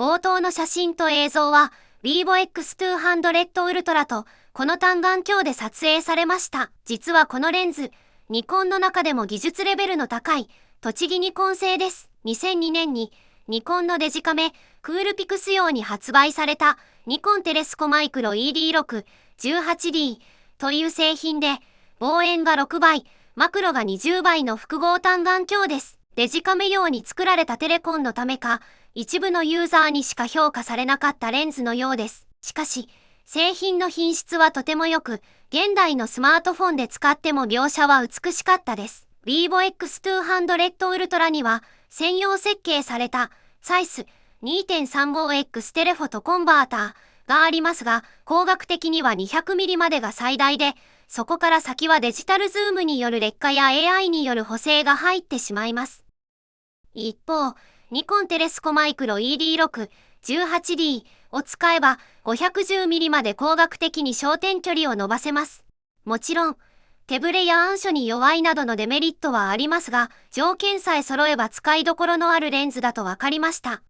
冒頭の写真と映像は Vivo X200 Ultra とこの単眼鏡で撮影されました。実はこのレンズ、ニコンの中でも技術レベルの高い栃木ニコン製です。2002年にニコンのデジカメクールピクス用に発売されたニコンテレスコマイクロ ED6 18D という製品で、望遠が6倍、マクロが20倍の複合単眼鏡です。デジカメ用に作られたテレコンのためか、一部のユーザーにしか評価されなかったレンズのようです。しかし、製品の品質はとても良く、現代のスマートフォンで使っても描写は美しかったです。Vivo X200 Ultra には、専用設計された、サイス 2.35X テレフォトコンバーターがありますが、光学的には 200mm までが最大で、そこから先はデジタルズームによる劣化や AI による補正が入ってしまいます。一方、ニコンテレスコマイクロ ED6 18D を使えば 510mm まで光学的に焦点距離を伸ばせます。もちろん、手ブレや暗所に弱いなどのデメリットはありますが、条件さえ揃えば使いどころのあるレンズだと分かりました。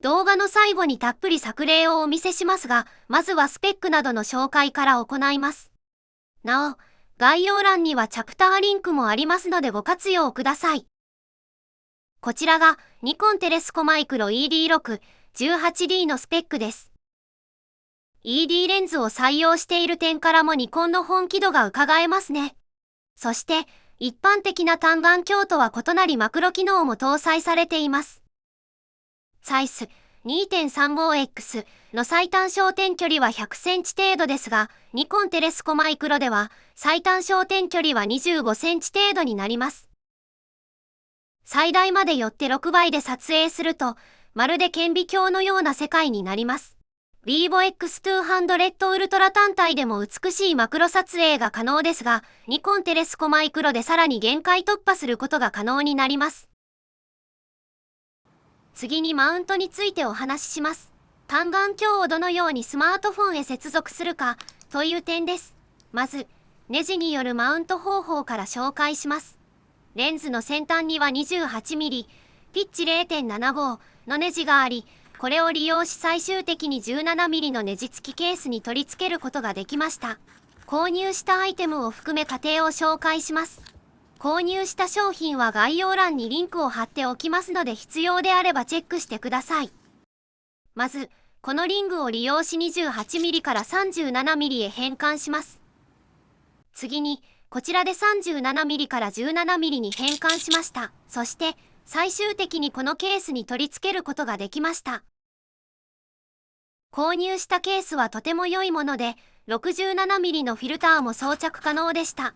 動画の最後にたっぷり作例をお見せしますが、まずはスペックなどの紹介から行います。なお、概要欄にはチャプターリンクもありますのでご活用ください。こちらがニコンテレスコマイクロ ED6 18D のスペックです。ED レンズを採用している点からもニコンの本気度が伺えますね。そして、一般的な単眼鏡とは異なりマクロ機能も搭載されています。サイス 2.35X の最短焦点距離は100センチ程度ですが、ニコンテレスコマイクロでは最短焦点距離は25センチ程度になります。最大までよって6倍で撮影すると、まるで顕微鏡のような世界になります。Vivo X200 Ultra 単体でも美しいマクロ撮影が可能ですが、ニコンテレスコマイクロでさらに限界突破することが可能になります。次にマウントについてお話しします。単眼鏡をどのようにスマートフォンへ接続するかという点です。まず、ネジによるマウント方法から紹介します。レンズの先端には 28mm、ピッチ 0.75 のネジがあり、これを利用し最終的に 17mm のネジ付きケースに取り付けることができました。購入したアイテムを含め過程を紹介します。購入した商品は概要欄にリンクを貼っておきますので必要であればチェックしてください。まず、このリングを利用し 28mm から 37mm へ変換します。次に、こちらで 37mm から 17mm に変換しました。そして、最終的にこのケースに取り付けることができました。購入したケースはとても良いもので、67mm のフィルターも装着可能でした。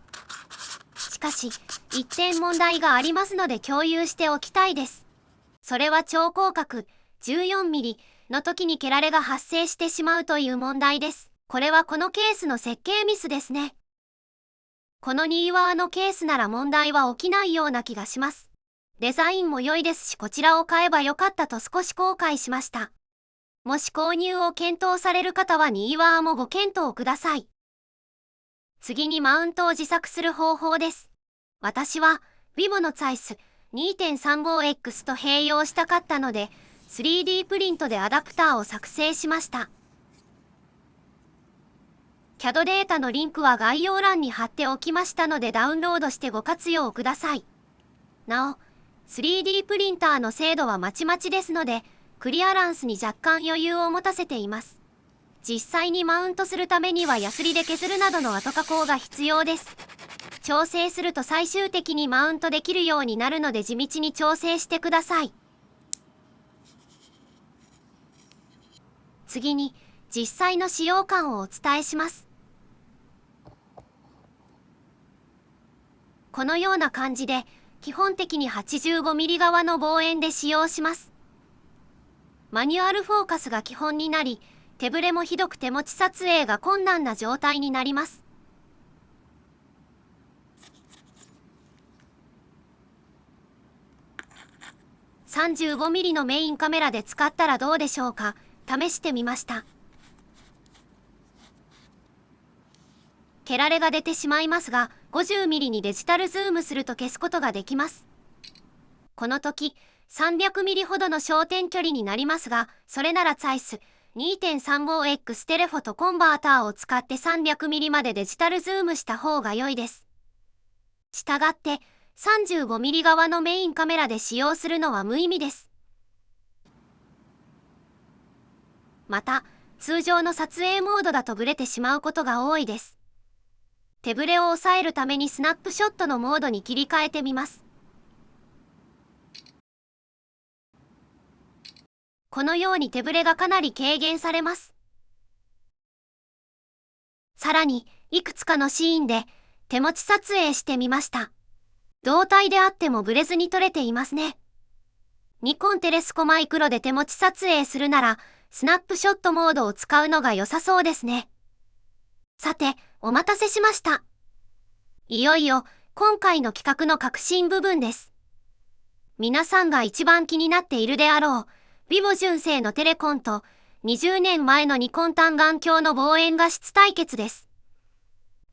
しかし、一点問題がありますので共有しておきたいです。それは超広角 14mm の時に蹴られが発生してしまうという問題です。これはこのケースの設計ミスですね。このニーワーのケースなら問題は起きないような気がします。デザインも良いですし、こちらを買えばよかったと少し後悔しました。もし購入を検討される方はニーワーもご検討ください。次にマウントを自作する方法です。私は Vivo のサイス 2.35X と併用したかったので 3D プリントでアダプターを作成しました。CAD データのリンクは概要欄に貼っておきましたのでダウンロードしてご活用ください。なお、3D プリンターの精度はまちまちですので、クリアランスに若干余裕を持たせています。実際にマウントするためにはヤスリで削るなどの後加工が必要です。調整すると最終的にマウントできるようになるので地道に調整してください。次に、実際の使用感をお伝えします。このような感じで、基本的に 85mm 側の望遠で使用します。マニュアルフォーカスが基本になり、手ブレもひどく手持ち撮影が困難な状態になります。35mm のメインカメラで使ったらどうでしょうか。試してみました。蹴られが出てしまいますが、50mm にデジタルズームすると消すことができます。この時、300mm ほどの焦点距離になりますが、それならZeiss2.35x テレフォトコンバーターを使って 300mm までデジタルズームした方が良いです。したがって、35mm 側のメインカメラで使用するのは無意味です。また、通常の撮影モードだとブレてしまうことが多いです。手ブレを抑えるためにスナップショットのモードに切り替えてみます。このように手ブレがかなり軽減されます。さらに、いくつかのシーンで手持ち撮影してみました。同体であってもブレずに撮れていますね。ニコンテレスコマイクロで手持ち撮影するなら、スナップショットモードを使うのが良さそうですね。さて、お待たせしました。いよいよ、今回の企画の核心部分です。皆さんが一番気になっているであろう、vivo 純正のテレコンと、20年前のニコン単眼鏡の望遠画質対決です。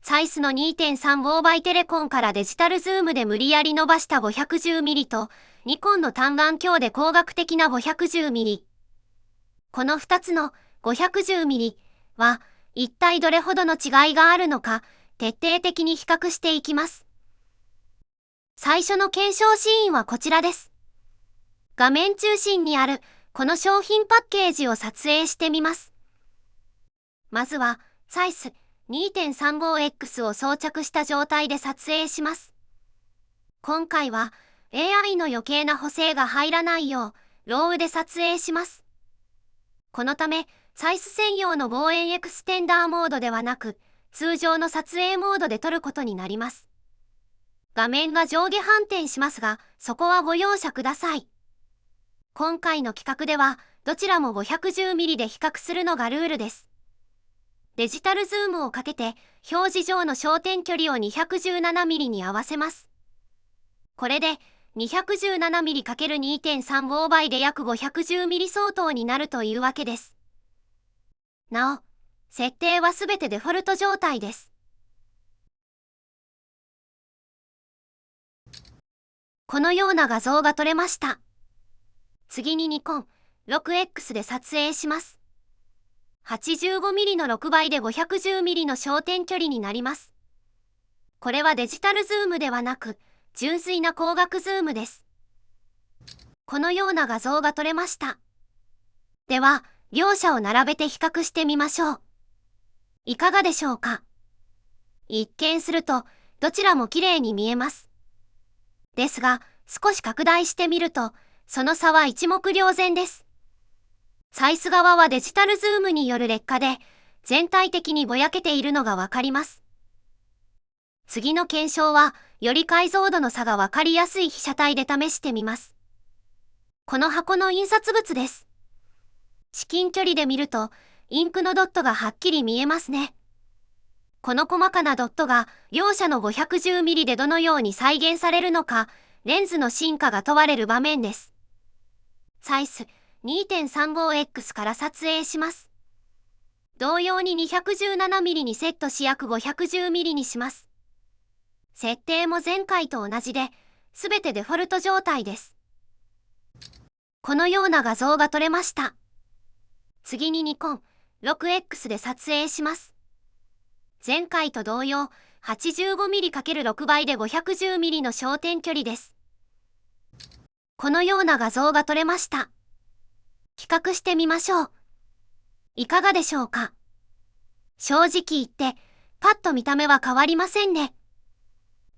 Zeiss の 2.35 倍テレコンからデジタルズームで無理やり伸ばした 510mm と、ニコンの単眼鏡で光学的な 510mm。この2つの 510mm は、一体どれほどの違いがあるのか、徹底的に比較していきます。最初の検証シーンはこちらです。画面中心にある、この商品パッケージを撮影してみます。まずは、Zeiss2.35x を装着した状態で撮影します。今回は AI の余計な補正が入らないよう、ローウで撮影します。このため、Zeiss専用の望遠エクステンダーモードではなく、通常の撮影モードで撮ることになります。画面が上下反転しますが、そこはご容赦ください。今回の企画では、どちらも 510mm で比較するのがルールです。デジタルズームをかけて、表示上の焦点距離を 217mm に合わせます。これで、217mm×2.35 倍で約 510mm 相当になるというわけです。なお、設定はすべてデフォルト状態です。このような画像が撮れました。次にニコン 6X で撮影します。85mm の6倍で 510mm の焦点距離になります。これはデジタルズームではなく、純粋な光学ズームです。このような画像が撮れました。では、両者を並べて比較してみましょう。いかがでしょうか？一見すると、どちらも綺麗に見えます。ですが、少し拡大してみると、その差は一目瞭然です。Zeiss側はデジタルズームによる劣化で、全体的にぼやけているのがわかります。次の検証は、より解像度の差がわかりやすい被写体で試してみます。この箱の印刷物です。至近距離で見ると、インクのドットがはっきり見えますね。この細かなドットが、両者の 510mm でどのように再現されるのか、レンズの進化が問われる場面です。Zeiss2.35x から撮影します。同様に 217mm にセットし約 510mm にします。設定も前回と同じで、すべてデフォルト状態です。このような画像が撮れました。次にニコン 6X で撮影します。前回と同様、85mm×6 倍で 510mm の焦点距離です。このような画像が撮れました。比較してみましょう。いかがでしょうか？正直言って、パッと見た目は変わりませんね。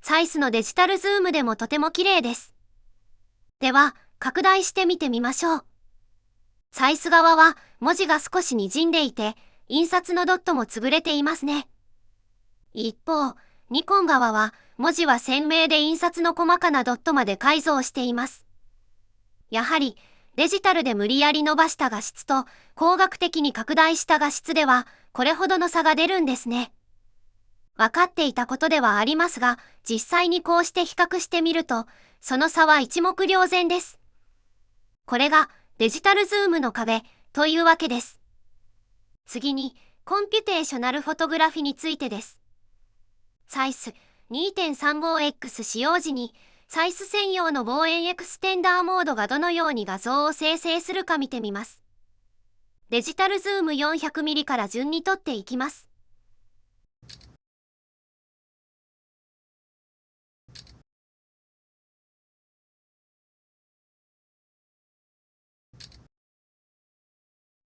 Zeissのデジタルズームでもとても綺麗です。では、拡大してみてみましょう。Zeiss側は文字が少し滲んでいて、印刷のドットも潰れていますね。一方、ニコン側は文字は鮮明で印刷の細かなドットまで改造しています。やはり、デジタルで無理やり伸ばした画質と光学的に拡大した画質ではこれほどの差が出るんですね。分かっていたことではありますが、実際にこうして比較してみると、その差は一目瞭然です。これがデジタルズームの壁というわけです。次に、コンピュテーショナルフォトグラフィについてです。Zeiss2.35x 使用時にサイス専用の望遠エクステンダーモードがどのように画像を生成するか見てみます。デジタルズーム 400mm から順に撮っていきます。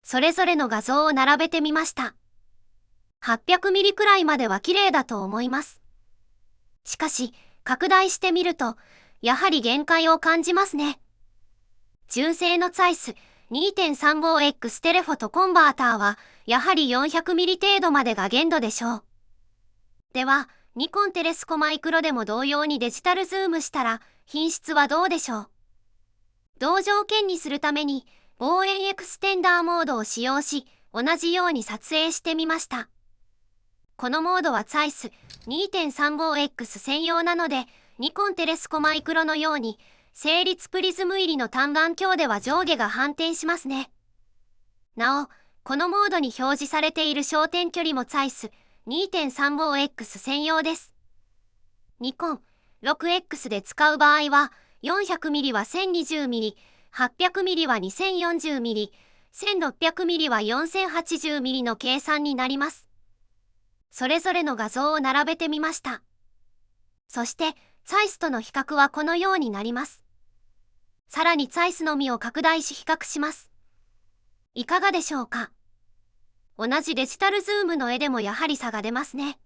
それぞれの画像を並べてみました。800mm くらいまでは綺麗だと思います。しかし、拡大してみると、やはり限界を感じますね。純正のザイス 2.35X テレフォトコンバーターは、やはり 400mm 程度までが限度でしょう。では、ニコンテレスコマイクロでも同様にデジタルズームしたら、品質はどうでしょう。同条件にするために、望遠エクステンダーモードを使用し、同じように撮影してみました。このモードはザイス 2.35X 専用なので、ニコンテレスコマイクロのように、成立プリズム入りの単眼鏡では上下が反転しますね。なお、このモードに表示されている焦点距離もザイス 2.35X 専用です。ニコン 6X で使う場合は、400mm は 1020mm、800mm は 2040mm、1600mm は 4080mm の計算になります。それぞれの画像を並べてみました。そして、ザイスとの比較はこのようになります。さらにザイスのみを拡大し比較します。いかがでしょうか。同じデジタルズームの絵でもやはり差が出ますね。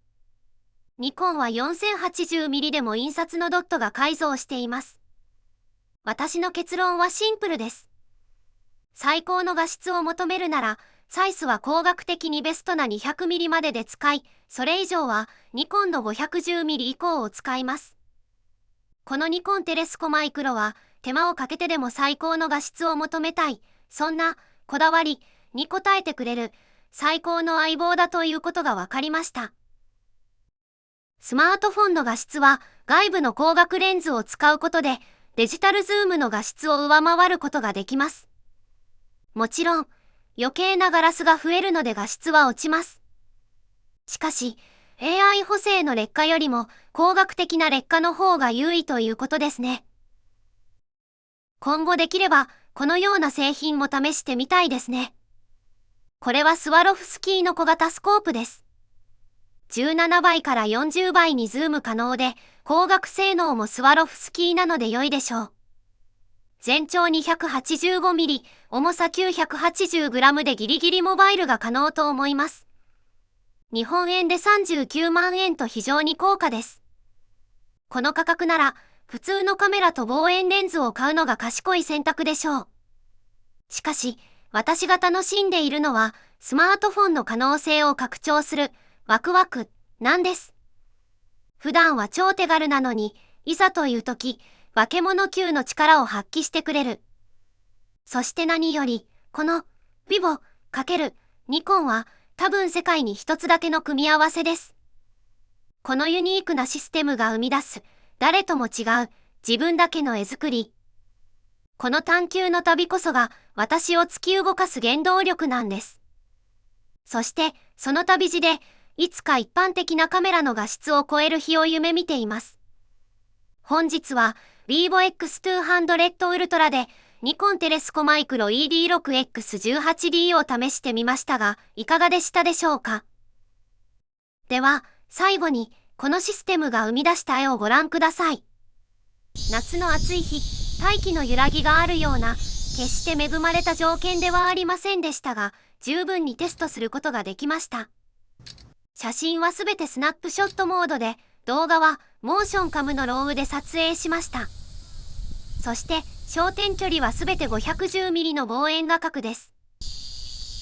ニコンは 4080mm でも印刷のドットが改造しています。私の結論はシンプルです。最高の画質を求めるなら、ザイスは工学的にベストな 200mm までで使い、それ以上はニコンの 510mm 以降を使います。このニコンテレスコマイクロは手間をかけてでも最高の画質を求めたい、そんなこだわりに応えてくれる最高の相棒だということが分かりました。スマートフォンの画質は外部の光学レンズを使うことでデジタルズームの画質を上回ることができます。もちろん余計なガラスが増えるので画質は落ちます。しかし、AI 補正の劣化よりも光学的な劣化の方が優位ということですね。今後できれば、このような製品も試してみたいですね。これはスワロフスキーの小型スコープです。17倍から40倍にズーム可能で、光学性能もスワロフスキーなので良いでしょう。全長 285mm、重さ 980g でギリギリモバイルが可能と思います。日本円で39万円と非常に高価です。この価格なら、普通のカメラと望遠レンズを買うのが賢い選択でしょう。しかし、私が楽しんでいるのは、スマートフォンの可能性を拡張する、ワクワク、なんです。普段は超手軽なのに、いざという時、化け物級の力を発揮してくれる。そして何より、この、vivo× ニコンは、多分世界に一つだけの組み合わせです。このユニークなシステムが生み出す、誰とも違う、自分だけの絵作り。この探求の旅こそが、私を突き動かす原動力なんです。そして、その旅路で、いつか一般的なカメラの画質を超える日を夢見ています。本日は、vivo X200 Ultra で、ニコンテレスコマイクロ ED6X18D を試してみましたが、いかがでしたでしょうか。では、最後に、このシステムが生み出した絵をご覧ください。夏の暑い日、大気の揺らぎがあるような、決して恵まれた条件ではありませんでしたが、十分にテストすることができました。写真はすべてスナップショットモードで、動画はモーションカムのローウで撮影しました。そして、焦点距離はすべて 510mm の望遠画角です。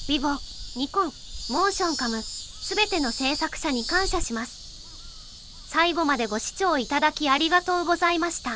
vivo、ニコン、モーションカム、すべての制作者に感謝します。最後までご視聴いただきありがとうございました。